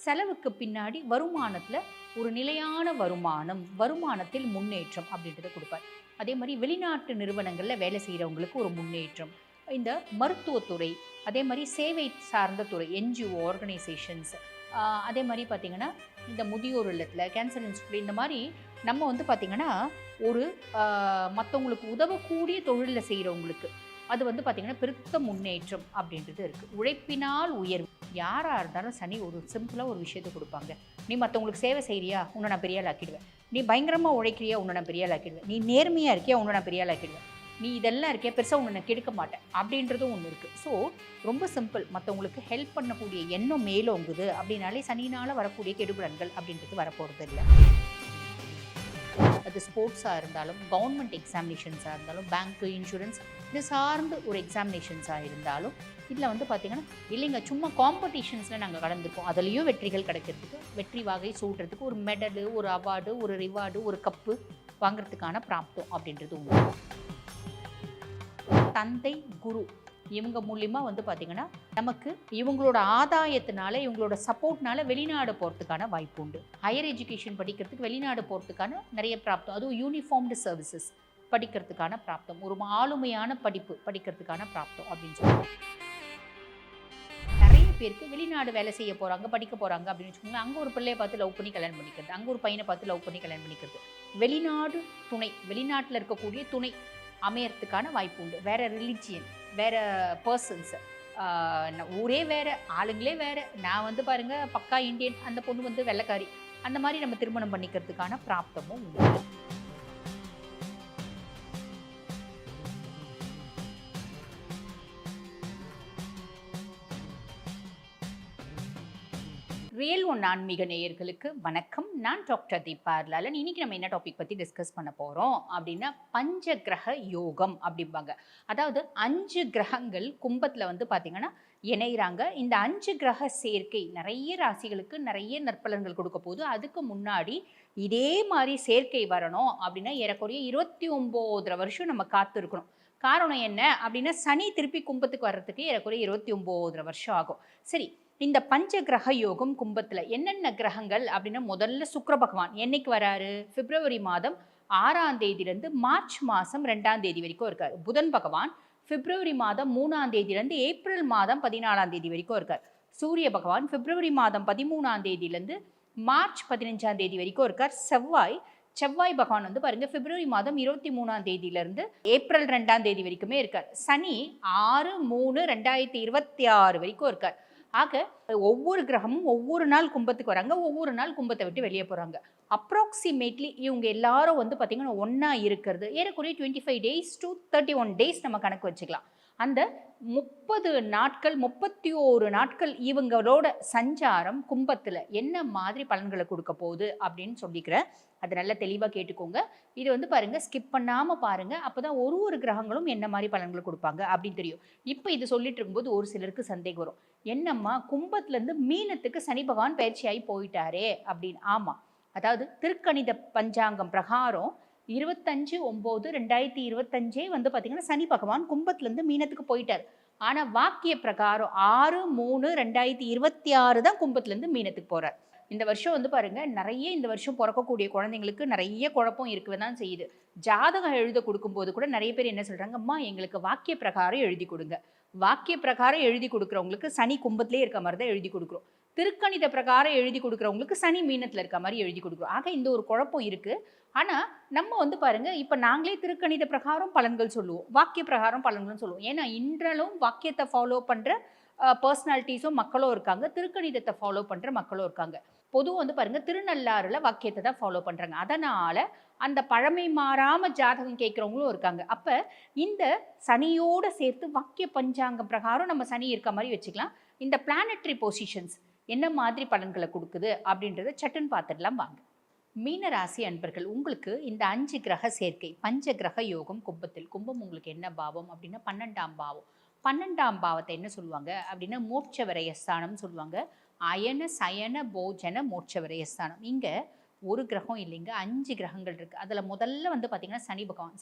செலவுக்கு பின்னாடி வருமானத்தில் ஒரு நிலையான வருமானத்தில் முன்னேற்றம் அப்படின்றத கொடுப்பார். அதே மாதிரி வெளிநாட்டு நிறுவனங்களில் வேலை செய்கிறவங்களுக்கு ஒரு முன்னேற்றம், இந்த மருத்துவத்துறை, அதே மாதிரி சேவை சார்ந்த துறை, என்ஜிஓ ஆர்கனைசேஷன்ஸ், அதே மாதிரி பார்த்திங்கன்னா இந்த முதியோர் இல்லத்தில் கேன்சர் இன்ஸ்டியூட், இந்த மாதிரி நம்ம வந்து பார்த்திங்கன்னா ஒரு மற்றவங்களுக்கு உதவக்கூடிய தொழிலில் செய்கிறவங்களுக்கு அது வந்து பார்த்திங்கன்னா பெருத்த முன்னேற்றம் அப்படின்றது இருக்குது. உழைப்பினால் உயர்வு. யாராக இருந்தாலும் சனி ஒரு சிம்பிளாக ஒரு விஷயத்தை கொடுப்பாங்க. நீ மற்றவங்களுக்கு சேவை செய்கிறியா, உன்னை நான் பெரியாள் ஆக்கிடுவேன். நீ பயங்கரமாக உழைக்கிறியா, உன்னை நான் பெரியாள் ஆக்கிடுவேன். நீ நேர்மையாக இருக்கியா, உன்னை நான் பெரியாள் ஆக்கிடுவேன். நீ இதெல்லாம் இருக்கியா, பெருசாக உன்னை நான் கெடுக்க மாட்டேன் அப்படின்றதும் ஒன்று இருக்குது. ஸோ ரொம்ப சிம்பிள். மற்றவங்களுக்கு ஹெல்ப் பண்ணக்கூடிய எண்ணம் மேலோங்குது அப்படின்னாலே சனினால் வரக்கூடிய கெடுபலன்கள் அப்படின்றது வரப்போகிறது இல்லை. அது ஸ்போர்ட்ஸாக இருந்தாலும், கவர்மெண்ட் எக்ஸாமினேஷன்ஸாக இருந்தாலும், பேங்க்கு, இன்சூரன்ஸ் இது சார்ந்து ஒரு எக்ஸாமினேஷன்ஸாக இருந்தாலும், இதில் வந்து பார்த்திங்கன்னா இல்லைங்க சும்மா காம்படிஷன்ஸில் நாங்கள் கலந்துருக்கோம், அதுலேயும் வெற்றிகள் கிடைக்கிறதுக்கு, வெற்றி வாகை சூடுறதுக்கு ஒரு மெடலு, ஒரு அவார்டு, ஒரு ரிவார்டு, ஒரு கப்பு வாங்கிறதுக்கான பிராப்தம் அப்படின்றது உண்டு. தந்தை, குரு இவங்க மூலியமாக வந்து பார்த்திங்கன்னா நமக்கு இவங்களோட ஆதாயத்தினால, இவங்களோட சப்போர்ட்னால வெளிநாடு போகிறதுக்கான வாய்ப்பு உண்டு. ஹையர் எஜுகேஷன் படிக்கிறதுக்கு வெளிநாடு போகிறதுக்கான நிறைய பிராப்தம், அதுவும் யூனிஃபார்ம்டு சர்வீசஸ் படிக்கிறதுக்கான பிராப்தம், ஒரு ஆளுமையான படிப்பு படிக்கிறதுக்கான பிராப்தம் அப்படின்னு சொல்லுவாங்க. நிறைய பேருக்கு வெளிநாடு வேலை செய்ய போகிறாங்க, படிக்க போகிறாங்க அப்படின்னு வச்சுக்கோங்களேன். அங்கே ஒரு பிள்ளையை பார்த்து லவ் பண்ணி கல்யாணம் பண்ணிக்கிறது, அங்கே ஒரு பையனை பார்த்து லவ் பண்ணி கல்யாணம் பண்ணிக்கிறது. வெளிநாடு துணை, வெளிநாட்டில் இருக்கக்கூடிய துணை அமையறதுக்கான வாய்ப்பு உண்டு. வேறு ரிலிஜியன், வேறு பர்சன்ஸ், ஊரே வேறு, ஆளுங்களே வேறு. நான் வந்து பாருங்கள் பக்கா இந்தியன், அந்த பொண்ணு வந்து வெள்ளைக்காரி, அந்த மாதிரி நம்ம திருமணம் பண்ணிக்கிறதுக்கான பிராப்தமும் உண்டு. ரியல் ஒன் ஆன்மீக நேயர்களுக்கு வணக்கம். நான் டாக்டர் தீபா லாலன். இன்னைக்கு நம்ம என்ன டாபிக் பற்றி டிஸ்கஸ் பண்ண போகிறோம் அப்படின்னா பஞ்ச கிரக யோகம் அப்படிம்பாங்க. அதாவது 5 கிரகங்கள் கும்பத்தில் வந்து பார்த்திங்கன்னா இணைகிறாங்க. இந்த 5 கிரக சேர்க்கை நிறைய ராசிகளுக்கு நிறைய நற்பலன்கள் கொடுக்க போகுது. அதுக்கு முன்னாடி இதே மாதிரி சேர்க்கை வரணும் அப்படின்னா ஏறக்குறைய 29 வருஷம் நம்ம காத்து இருக்கணும். காரணம் என்ன அப்படின்னா சனி திருப்பி கும்பத்துக்கு வர்றதுக்கு ஏறக்குறைய 29 வருஷம் ஆகும். சரி, இந்த பஞ்ச கிரக யோகம் கும்பத்தில் என்னென்ன கிரகங்கள் அப்படின்னா முதல்ல சுக்கிர பகவான் என்னைக்கு வராரு? பிப்ரவரி மாதம் 6ஆம் தேதியிலேருந்து மார்ச் மாதம் 2ஆம் தேதி வரைக்கும் இருக்கார். புதன் பகவான் பிப்ரவரி மாதம் 3ஆம் தேதியிலேருந்து ஏப்ரல் மாதம் 14ஆம் தேதி வரைக்கும் இருக்கார். சூரிய பகவான் பிப்ரவரி மாதம் 13ஆம் தேதியிலேருந்து மார்ச் 15ஆம் தேதி வரைக்கும் இருக்கார். செவ்வாய் பகவான் வந்து பாருங்க பிப்ரவரி மாதம் 23ஆம் தேதியிலிருந்து ஏப்ரல் 2ஆம் தேதி வரைக்குமே இருக்கார். சனி 6/3/2026 வரைக்கும் இருக்கார். ஆக ஒவ்வொரு கிரகமும் ஒவ்வொரு நாள் கும்பத்துக்கு வராங்க, ஒவ்வொரு நாள் கும்பத்தை விட்டு வெளியே போகிறாங்க. அப்ராக்சிமேட்லி இவங்க எல்லாரும் வந்து பார்த்திங்கன்னா ஒன்றா இருக்கிறது ஏறக்குறைய 25 days to 31 days நம்ம கணக்கு வச்சுக்கலாம். அந்த 30 நாட்கள் 31 நாட்கள் இவங்களோட சஞ்சாரம் கும்பத்தில் என்ன மாதிரி பலன்களை கொடுக்க போகுது அப்படின்னு சொல்லிக்கிறேன். அது நல்லா தெளிவாக கேட்டுக்கோங்க. இது வந்து பாருங்கள், ஸ்கிப் பண்ணாமல் பாருங்கள். அப்போ தான் ஒரு கிரகங்களும் என்ன மாதிரி பலன்களை கொடுப்பாங்க அப்படின்னு தெரியும். இப்போ இது சொல்லிட்டு இருக்கும்போது ஒரு சிலருக்கு சந்தேகம் வரும், என்னம்மா கும்பத்துலேருந்து மீனத்துக்கு சனி பகவான் பயிற்சியாகி போயிட்டாரே அப்படின்னு. ஆமாம், அதாவது திருக்கணித பஞ்சாங்கம் பிரகாரம் 25/9/2025 வந்து பார்த்திங்கன்னா சனி பகவான் கும்பத்துலேருந்து மீனத்துக்கு போயிட்டார். ஆனால் வாக்கிய பிரகாரம் 6/3/2026 தான் கும்பத்துலேருந்து மீனத்துக்கு போகிறார். இந்த வருஷம் வந்து பாருங்கள் நிறைய இந்த வருஷம் பிறக்கக்கூடிய குழந்தைங்களுக்கு நிறைய குழப்பம் இருக்கவே தான் செய்யுது. ஜாதகம் எழுத கொடுக்கும்போது கூட நிறைய பேர் என்ன சொல்கிறாங்க, அம்மா எங்களுக்கு வாக்கிய பிரகாரம் எழுதி கொடுங்க. வாக்கிய பிரகாரம் எழுதி கொடுக்குறவங்களுக்கு சனி கும்பத்திலே இருக்க மாதிரி தான் எழுதி கொடுக்குறோம். திருக்கணித பிரகாரம் எழுதி கொடுக்குறவங்களுக்கு சனி மீனத்தில் இருக்க மாதிரி எழுதி கொடுக்குறோம். ஆக இந்த ஒரு குழப்பம் இருக்குது. ஆனால் நம்ம வந்து பாருங்கள், இப்போ நாங்களே திருக்கணித பிரகாரம் பலன்கள் சொல்லுவோம், வாக்கிய பிரகாரம் பலன்கள் சொல்லுவோம். ஏன்னா இன்றைலும் வாக்கியத்தை ஃபாலோ பண்ணுற பர்சனாலிட்டிஸும் மக்களும் இருக்காங்க, திருக்கணிதத்தை ஃபாலோ பண்ணுற மக்களும் இருக்காங்க. பொதுவாக வந்து பாருங்கள் திருநள்ளாறில் வாக்கியத்தை தான் ஃபாலோ பண்ணுறாங்க. அதனால் அந்த பழமை மாறாமல் ஜாதகம் கேட்குறவங்களும் இருக்காங்க. அப்போ இந்த சனியோடு சேர்த்து வாக்கிய பஞ்சாங்கம் பிரகாரம் நம்ம சனி இருக்க மாதிரி வச்சுக்கலாம். இந்த பிளானட்டரி பொசிஷன்ஸ் என்ன மாதிரி பலன்களை கொடுக்குது அப்படின்றத சட்டுன்னு பார்த்துடலாம் வாங்க. மீன ராசி அன்பர்கள், உங்களுக்கு இந்த 5 கிரக சேர்க்கை பஞ்ச கிரக யோகம் கும்பத்தில். கும்பம் உங்களுக்கு என்ன பாவம் அப்படின்னா 12ஆம் பாவம். 12ஆம் பாவத்தை என்ன சொல்லுவாங்க அப்படின்னா மோட்ச விரயஸ்தானம் சொல்லுவாங்க. அயன சயன போஜன மோட்ச விரயஸ்தானம். இங்கே ஒரு கிரகம் இல்லைங்க, 5 கிரகங்கள் இருக்குது. அதில் முதல்ல வந்து பார்த்திங்கன்னா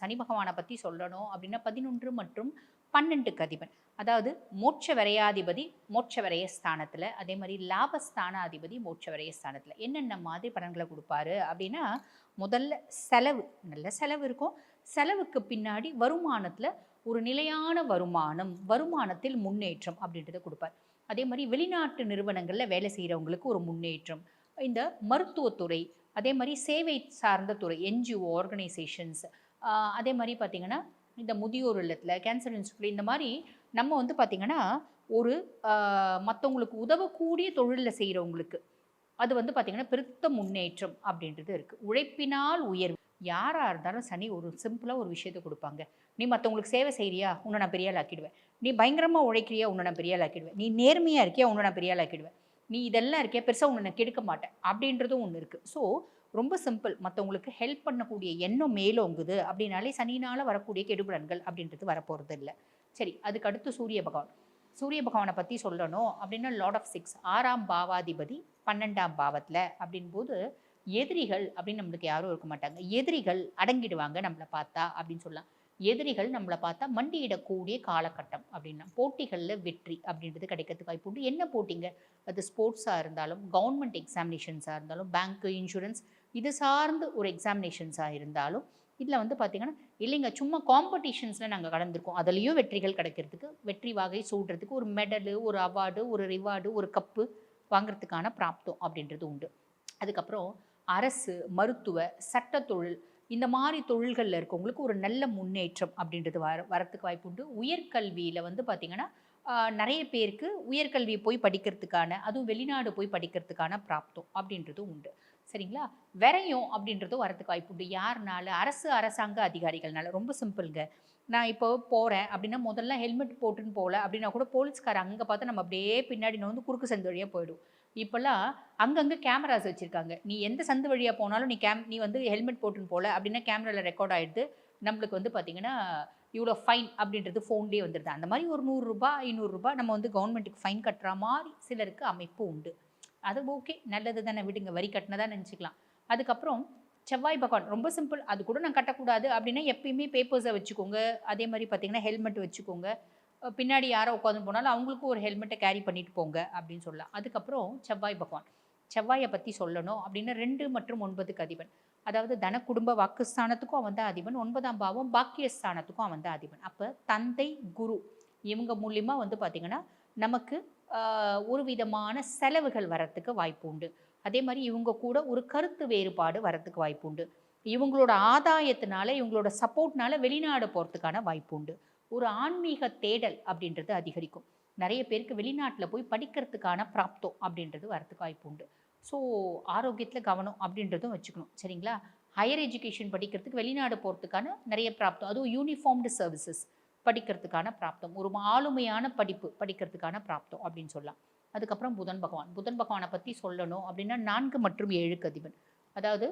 சனி பகவானை பற்றி சொல்லணும் அப்படின்னா 11 மற்றும் 12க்கு அதிபன். அதாவது மோட்ச விரயாதிபதி மோட்ச விரய ஸ்தானத்தில், அதே மாதிரி லாபஸ்தானாதிபதி மோட்ச விரய ஸ்தானத்தில் என்னென்ன மாதிரி பலன்களை கொடுப்பாரு அப்படின்னா, முதல்ல செலவு, நல்ல செலவு இருக்கும். செலவுக்கு பின்னாடி வருமானத்தில் ஒரு நிலையான வருமானம், வருமானத்தில் முன்னேற்றம் அப்படின்றத கொடுப்பார். அதே மாதிரி வெளிநாட்டு நிறுவனங்களில் வேலை செய்கிறவங்களுக்கு ஒரு முன்னேற்றம், இந்த மருத்துவத்துறை, அதே மாதிரி சேவை சார்ந்த துறை, என்ஜிஓ ஆர்கனைசேஷன்ஸ், அதே மாதிரி பார்த்திங்கன்னா இந்த முதியோர் இல்லத்தில், கேன்சர் இன்ஸ்டியூட்டில், இந்த மாதிரி நம்ம வந்து பார்த்திங்கன்னா ஒரு மற்றவங்களுக்கு உதவக்கூடிய தொழிலில் செய்கிறவங்களுக்கு அது வந்து பார்த்திங்கன்னா பெருத்த முன்னேற்றம் அப்படின்றது இருக்குது. உழைப்பினால் உயர்வு. யாராக இருந்தாலும் சனி ஒரு சிம்பிளாக ஒரு விஷயத்தை கொடுப்பாங்க. நீ மற்றவங்களுக்கு சேவை செய்கிறியா, உன்னை நான் பெரியாள் ஆக்கிடுவேன். நீ பயங்கரமாக உழைக்கிறியா, உன்னை நான் பெரியாள் ஆக்கிடுவேன். நீ நேர்மையாக இருக்கியா, உன்னை நான் பெரியாள் ஆக்கிடுவேன். நீ இதெல்லாம் இருக்கியா, பெருசாக உன்னை நான் கெடுக்க மாட்டேன் அப்படின்றதும் ஒன்று இருக்குது. ஸோ ரொம்ப சிம்பிள். மற்றவங்களுக்கு ஹெல்ப் பண்ணக்கூடிய எண்ணம் மேலோங்குது அப்படின்னாலே சனினால் வரக்கூடிய கெடுபலன்கள் அப்படின்றது வரப்போகிறது இல்லை. சரி, அதுக்கு அடுத்து சூரிய பகவான். சூரிய பகவானை பற்றி சொல்லணும் அப்படின்னா லார்ட் ஆஃப் 6, 6ஆம் பாவாதிபதி 12ஆம் பாவத்தில் அப்படின்போது எதிரிகள் அப்படின்னு நம்மளுக்கு யாரும் இருக்க மாட்டாங்க. எதிரிகள் அடங்கிடுவாங்க நம்மளை பார்த்தா அப்படின்னு சொல்லலாம். எதிரிகள் நம்மளை பார்த்தா மண்டியிடக்கூடிய காலகட்டம் அப்படின்னா போட்டிகளில் வெற்றி அப்படின்றது கிடைக்கிறதுக்கு வாய்ப்பு உண்டு. என்ன போட்டிங்க? அது ஸ்போர்ட்ஸாக இருந்தாலும், கவர்மெண்ட் எக்ஸாமினேஷன்ஸாக இருந்தாலும், பேங்க்கு, இன்சூரன்ஸ் இது சார்ந்து ஒரு எக்ஸாமினேஷன்ஸாக இருந்தாலும், இதில் வந்து பார்த்திங்கன்னா இல்லைங்க சும்மா காம்படிஷன்ஸில் நாங்கள் கலந்துருக்கோம், அதுலேயும் வெற்றிகள் கிடைக்கிறதுக்கு, வெற்றி வாகை சூடுறதுக்கு ஒரு மெடலு, ஒரு அவார்டு, ஒரு ரிவார்டு, ஒரு கப்பு வாங்கிறதுக்கான பிராப்தம் அப்படின்றது உண்டு. அதுக்கப்புறம் அரசு, மருத்துவ, சட்ட தொழில், இந்த மாதிரி தொழில்களில் இருக்கவங்களுக்கு ஒரு நல்ல முன்னேற்றம் அப்படின்றது வரத்துக்கு வாய்ப்பு உண்டு. உயர்கல்வியில் வந்து பார்த்திங்கன்னா நிறைய பேருக்கு உயர்கல்வி போய் படிக்கிறதுக்கான, அதுவும் வெளிநாடு போய் படிக்கிறதுக்கான பிராப்தம் அப்படின்றது உண்டு. சரிங்களா? விரையும் அப்படின்றதும் வரத்துக்கு வாய்ப்பு உண்டு. யாருனால? அரசாங்க அதிகாரிகள்னால. ரொம்ப சிம்பிள்ங்க. நான் இப்போ போகிறேன் அப்படின்னா முதல்ல ஹெல்மெட் போட்டுன்னு போகல அப்படின்னா கூட போலீஸ்கார அங்கே பார்த்தா நம்ம அப்படியே பின்னாடி வந்து குறுக்கு சந்து வழியாக போயிடும். இப்போல்லாம் அங்கங்கே கேமராஸ் வச்சுருக்காங்க. நீ எந்த சந்து வழியாக போனாலும் நீ வந்து ஹெல்மெட் போட்டுன்னு போகல அப்படின்னா கேமராவில் ரெக்கார்ட் ஆகிடுது. நம்மளுக்கு வந்து பார்த்திங்கன்னா இவ்வளோ ஃபைன் அப்படின்றது ஃபோன்லேயே வந்துடுது. அந்த மாதிரி ஒரு ₹100 ₹500 நம்ம வந்து கவர்மெண்ட்டுக்கு ஃபைன் கட்டுற மாதிரி சிலருக்கு அமைப்பு உண்டு. அது ஓகே, நல்லது தானே, விடுங்க, வரி கட்டினதான் நினச்சிக்கலாம். அதுக்கப்புறம் செவ்வாய் பகவான் ரொம்ப சிம்பிள். அது கூட நான் கட்டக்கூடாது அப்படின்னா எப்பயுமே பேப்பர்ஸை வச்சுக்கோங்க. அதே மாதிரி பார்த்திங்கன்னா ஹெல்மெட் வச்சுக்கோங்க. பின்னாடி யாரோ உட்காந்து போனாலும் அவங்களுக்கும் ஒரு ஹெல்மெட்டை கேரி பண்ணிட்டு போங்க அப்படின்னு சொல்லலாம். அதுக்கப்புறம் செவ்வாய் பகவான், செவ்வாயை பற்றி சொல்லணும் அப்படின்னா 2 மற்றும் 9க்கு அதிபன். அதாவது தன குடும்ப வாக்குஸ்தானத்துக்கும் அவன் தான் அதிபன், 9ஆம் பாவம் பாக்கியஸ்தானத்துக்கும் அவன் தான் அதிபன். அப்போ தந்தை, குரு இவங்க மூலியமாக வந்து பார்த்திங்கன்னா நமக்கு ஒரு விதமான செலவுகள் வரத்துக்கு வாய்ப்பு உண்டு. அதே மாதிரி இவங்க கூட ஒரு கருத்து வேறுபாடு வரத்துக்கு வாய்ப்பு உண்டு. இவங்களோட ஆதாயத்தினால, இவங்களோட சப்போர்ட்னால வெளிநாடு போகிறதுக்கான வாய்ப்பு உண்டு. ஒரு ஆன்மீக தேடல் அப்படின்றது அதிகரிக்கும். நிறைய பேருக்கு வெளிநாட்டில் போய் படிக்கிறதுக்கான பிராப்தம் அப்படின்றது வரத்துக்கு வாய்ப்பு உண்டு. ஸோ ஆரோக்கியத்தில் கவனம் அப்படின்றதும் வச்சுக்கணும். சரிங்களா? ஹையர் எஜுகேஷன் படிக்கிறதுக்கு வெளிநாடு போகிறதுக்கான நிறைய பிராப்தம், அதுவும் யூனிஃபார்ம்டு சர்வீசஸ் படிக்கிறதுக்கான பிராப்தம், ஒரு ஆளுமையான படிப்பு படிக்கிறதுக்கான பிராப்தம் அப்படின்னு சொல்லலாம். அதுக்கப்புறம் புதன் பகவான். புதன் பகவானை பற்றி சொல்லணும் அப்படின்னா 4 மற்றும் 7க்கு அதிபன். அதாவது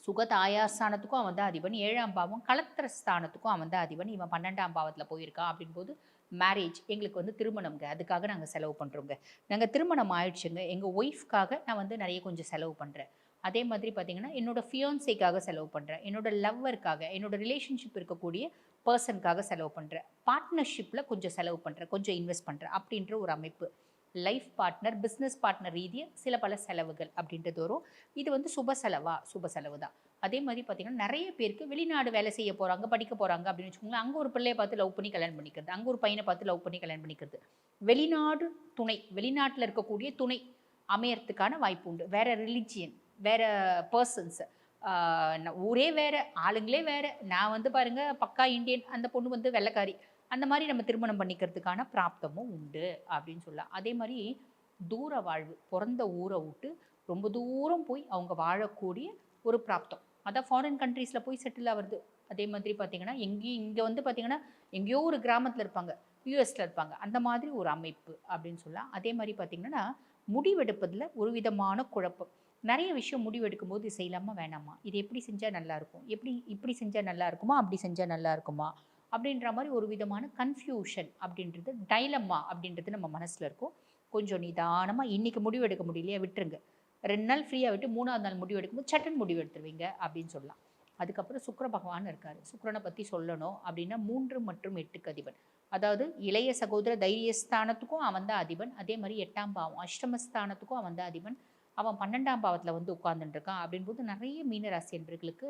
சுகதாயாஸ்தானத்துக்கும் அவன் தான் அதிபன், 7ஆம் பாவம் கலத்திர ஸ்தானத்துக்கும் அவன் தான் அதிபன். இவன் 12ஆம் பாவத்தில் போயிருக்கான் அப்படின்போது மேரேஜ், எங்களுக்கு வந்து திருமணம்ங்க, அதுக்காக நாங்கள் செலவு பண்ணுறோங்க, நாங்கள் திருமணம் ஆயிடுச்சுங்க, எங்கள் ஒய்ஃப்காக நான் வந்து நிறைய கொஞ்சம் செலவு பண்ணுறேன். அதே மாதிரி பார்த்திங்கன்னா என்னோடய ஃபியான்சேக்காக செலவு பண்ணுறேன், என்னோடய லவ்வருக்காக, என்னோடய ரிலேஷன்ஷிப் இருக்கக்கூடிய பர்சனுக்காக செலவு பண்ணுறேன், பார்ட்னர்ஷிப்பில் கொஞ்சம் செலவு பண்ணுறேன், கொஞ்சம் இன்வெஸ்ட் பண்ணுறேன் அப்படின்ற ஒரு அமைப்பு. லைஃப் பார்ட்னர், பிஸ்னஸ் பார்ட்னர் ரீதியாக சில பல செலவுகள் அப்படின்றது வரும். இது வந்து சுப செலவு தான். அதே மாதிரி பார்த்திங்கன்னா நிறைய பேருக்கு வெளிநாடு வேலை செய்ய போகிறாங்க, படிக்க போகிறாங்க அப்படின்னு வச்சுக்கோங்களேன். அங்கே ஒரு பிள்ளையை பார்த்து லவ் பண்ணி கல்யாணம் பண்ணிக்கிறது, அங்கே ஒரு பையனை பார்த்து லவ் பண்ணி கல்யாணம் பண்ணிக்கிறது. வெளிநாடு துணை, வெளிநாட்டில் இருக்கக்கூடிய துணை அமையறதுக்கான வாய்ப்பு உண்டு. வேறு ரிலிஜியன், வேறு பர்சன்ஸ், ஊரே வேறு, ஆளுங்களே வேறு. நான் வந்து பாருங்கள் பக்கா இந்தியன், அந்த பொண்ணு வந்து வெள்ளைக்காரி, அந்த மாதிரி நம்ம திருமணம் பண்ணிக்கிறதுக்கான பிராப்தமும் உண்டு அப்படின்னு சொல்லலாம். அதே மாதிரி தூர வாழ்வு, பிறந்த ஊரை விட்டு ரொம்ப தூரம் போய் அவங்க வாழக்கூடிய ஒரு பிராப்தம், அதான் ஃபாரின் கண்ட்ரீஸில் போய் செட்டில் ஆகிறது. அதே மாதிரி பார்த்திங்கன்னா இங்கே வந்து பார்த்திங்கன்னா எங்கேயோ ஒரு கிராமத்தில் இருப்பாங்க, யூஎஸில் இருப்பாங்க, அந்த மாதிரி ஒரு அமைப்பு அப்படின்னு சொல்லலாம். அதே மாதிரி பார்த்திங்கன்னா முடிவெடுப்பதில் ஒரு விதமான குழப்பம். நிறைய விஷயம் முடிவெடுக்கும் போது செய்யலாமா வேணாமா, இது எப்படி செஞ்சால் நல்லாயிருக்கும், இப்படி செஞ்சால் நல்லா இருக்குமா, அப்படி செஞ்சால் நல்லா இருக்குமா அப்படின்ற மாதிரி ஒரு விதமான கன்ஃபியூஷன் அப்படின்றது, டைலம்மா அப்படின்றது நம்ம மனசில் இருக்கும். கொஞ்சம் நிதானமாக இன்றைக்கி முடிவு எடுக்க முடியலையா விட்டுருங்க, 2 நாள் ஃப்ரீயாக விட்டு 3ஆவது நாள் முடிவு எடுக்கும்போது சட்டன் முடிவு எடுத்துருவீங்க அப்படின்னு சொல்லலாம். அதுக்கப்புறம் சுக்கிர பகவான் இருக்கார். சுக்கிரனை பற்றி சொல்லணும் அப்படின்னா 3 மற்றும் 8க்கு அதிபன். அதாவது இளைய சகோதர தைரியஸ்தானத்துக்கும் அவன் தான் அதிபன். அதே மாதிரி 8ஆம் பாவம் அஷ்டமஸ்தானத்துக்கும் அவன் தான் அதிபன். அவன் 12ஆம் பாவத்தில் வந்து உட்கார்ந்துட்டு இருக்கான் அப்படின்போது நிறைய மீனராசி என்பர்களுக்கு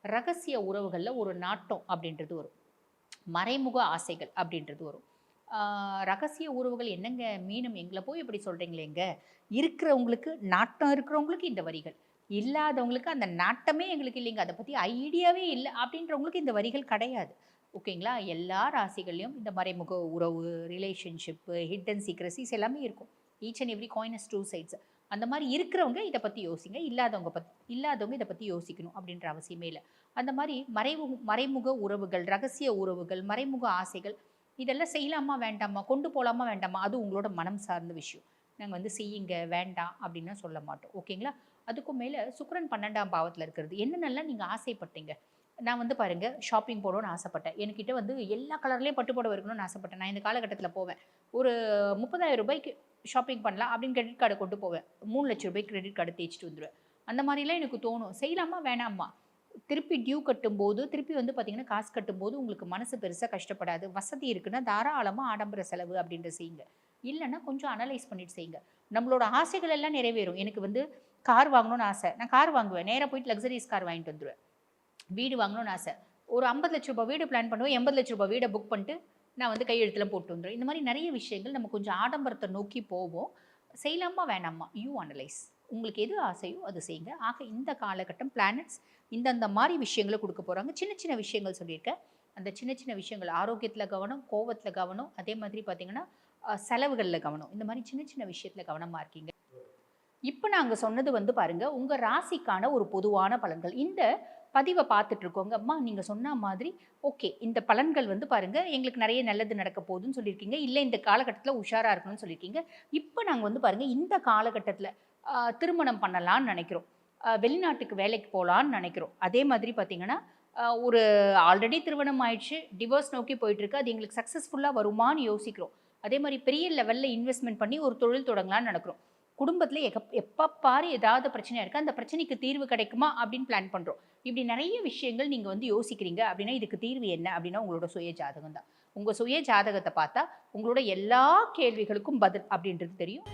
ரகசிய உறவுகளில் ஒரு நாட்டம் அப்படின்றது வரும். மறைமுக ஆசைகள் அப்படின்றது வரும். ரகசிய உறவுகள் என்னங்க மீனம் எங்களை போய் இப்படி சொல்கிறீங்களேங்க, இருக்கிறவங்களுக்கு நாட்டம் இருக்கிறவங்களுக்கு இந்த வரிகள், இல்லாதவங்களுக்கு அந்த நாட்டமே எங்களுக்கு இல்லைங்க, அதை பற்றி ஐடியாவே இல்லை அப்படின்றவங்களுக்கு இந்த வரிகள் கிடையாது. ஓகேங்களா? எல்லா ராசிகள்லையும் இந்த மறைமுக உறவு, ரிலேஷன்ஷிப்பு, ஹிடன் சீக்ரஸிஸ் எல்லாமே இருக்கும். Each and every coin has two sides. அந்த மாதிரி இருக்கிறவங்க இதை பற்றி யோசிங்க, இல்லாதவங்க இதை பற்றி யோசிக்கணும் அப்படின்ற அவசியமே இல்லை. அந்த மாதிரி மறைமுக உறவுகள், ரகசிய உறவுகள், மறைமுக ஆசைகள் இதெல்லாம் செய்யலாமா வேண்டாமா, கொண்டு போகலாமா வேண்டாமா, அது உங்களோட மனம் சார்ந்த விஷயம். நாங்கள் வந்து செய்யுங்க வேண்டாம் அப்படின்னா சொல்ல மாட்டோம். ஓகேங்களா? அதுக்கும் மேலே சுக்கிரன் 12ஆம் பாவத்தில் இருக்கிறது. என்னென்னலாம் நீங்கள் ஆசைப்பட்டீங்க? நான் வந்து பாருங்க ஷாப்பிங் போகணும்னு ஆசைப்பட்டேன். என்கிட்ட வந்து எல்லா கலர்லேயும் பட்டு புடவை இருக்கணும்னு ஆசைப்பட்டேன். நான் இந்த காலகட்டத்தில் போவேன், ஒரு 30,000 ரூபாய்க்கு ஷாப்பிங் பண்ணலாம் அப்படின்னு கிரெடிட் கார்டை கொண்டு போவேன். 3 லட்சம் ரூபாய்க்கு கிரெடிட் கார்டை தேய்ச்சிட்டு வந்துடுவேன். அந்த மாதிரிலாம் எனக்கு தோணும். செய்யலாமா வேணாமா? திருப்பி டியூ கட்டும்போது, திருப்பி வந்து பார்த்தீங்கன்னா காசு கட்டும்போது உங்களுக்கு மனசு பெருசாக கஷ்டப்படாது. வசதி இருக்குன்னா தாராளமாக ஆடம்பர செலவு அப்படின்ற செய்யுங்க. இல்லைன்னா கொஞ்சம் அனலைஸ் பண்ணிட்டு செய்யுங்க. நம்மளோட ஆசைகள் எல்லாம் நிறைவேறும். எனக்கு வந்து கார் வாங்கணும்னு ஆசை, நான் கார் வாங்குவேன். நேராக போயிட்டு லக்ஸரிஸ் கார் வாங்கிட்டு வந்துடுவேன். வீடு வாங்கணும்னு ஆசை, ஒரு 50 லட்ச ரூபாய் வீடு பிளான் பண்ணுவேன். 80 லட்ச ரூபாய் வீடை புக் பண்ணிட்டு நான் வந்து கையெழுத்துல போட்டு வந்துடுவேன். இந்த மாதிரி நிறைய விஷயங்கள் நம்ம கொஞ்சம் ஆடம்பரத்தை நோக்கி போவோம். செய்யலாமா வேணாமா, யூ அனலைஸ். உங்களுக்கு எது ஆசையோ அது செய்யுங்க. ஆக இந்த காலகட்டம் பிளானட்ஸ் இந்தந்த மாதிரி விஷயங்களை கொடுக்க போகிறாங்க. சின்ன சின்ன விஷயங்கள் சொல்லியிருக்கேன். அந்த சின்ன சின்ன விஷயங்கள் ஆரோக்கியத்தில் கவனம், கோவத்தில் கவனம், அதே மாதிரி பார்த்தீங்கன்னா செலவுகளில் கவனம். இந்த மாதிரி சின்ன சின்ன விஷயத்தில் கவனமாக இருக்கீங்க. இப்போ நாங்கள் சொன்னது வந்து பாருங்க உங்கள் ராசிக்கான ஒரு பொதுவான பலன்கள். இந்த பதிவை பார்த்துட்டு இருக்கோங்க அம்மா, நீங்கள் சொன்ன மாதிரி ஓகே இந்த பலன்கள் வந்து பாருங்க எங்களுக்கு நிறைய நல்லது நடக்க போகுதுன்னு சொல்லியிருக்கீங்க, இல்லை இந்த காலகட்டத்தில் உஷாராக இருக்கணும்னு சொல்லியிருக்கீங்க. இப்போ நாங்கள் வந்து பாருங்க இந்த காலகட்டத்தில் திருமணம் பண்ணலான்னு நினைக்கிறோம், வெளிநாட்டுக்கு வேலைக்கு போகலான்னு நினைக்கிறோம். அதே மாதிரி பார்த்தீங்கன்னா ஒரு ஆல்ரெடி திருமணம் ஆயிடுச்சு, டிவோர்ஸ் நோக்கி போயிட்டுருக்கு, அது எங்களுக்கு சக்ஸஸ்ஃபுல்லாக வருமானு யோசிக்கிறோம். அதே மாதிரி பெரிய லெவலில் இன்வெஸ்ட்மெண்ட் பண்ணி ஒரு தொழில் தொடங்கலான்னு நினைக்கிறோம். குடும்பத்தில் எப்போ பாரு ஏதாவது பிரச்சனையாக இருக்குது, அந்த பிரச்சனைக்கு தீர்வு கிடைக்குமா அப்படின்னு பிளான் பண்ணுறோம். இப்படி நிறைய விஷயங்கள் நீங்கள் வந்து யோசிக்கிறீங்க அப்படின்னா இதுக்கு தீர்வு என்ன அப்படின்னா உங்களோட சுய ஜாதகம் தான். உங்கள் சுய ஜாதகத்தை பார்த்தா உங்களோட எல்லா கேள்விகளுக்கும் பதில் அப்படின்றது தெரியும்.